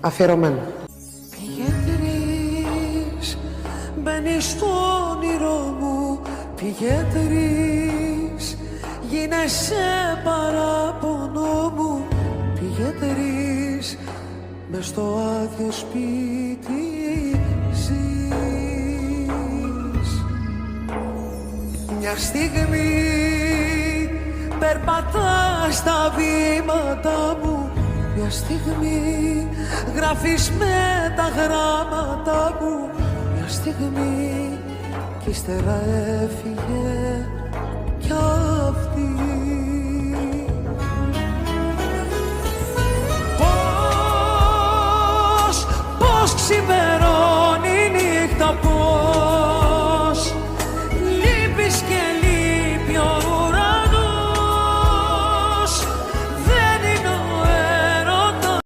Αφιερωμένο. Πηγαίνεις, μπαίνεις στο όνειρό μου. Πηγαίνεις, γίνεσαι παράπονο μου. Πηγαίνεις, μες στο άδειο σπίτι ζεις. Μια στιγμή περπατάς τα βήματα μου. Μια στιγμή γράφεις με τα γράμματα μου. Μια στιγμή κι ύστερα έφυγε κι αυτή. Πώς ξημερώνει η νύχτα, πώς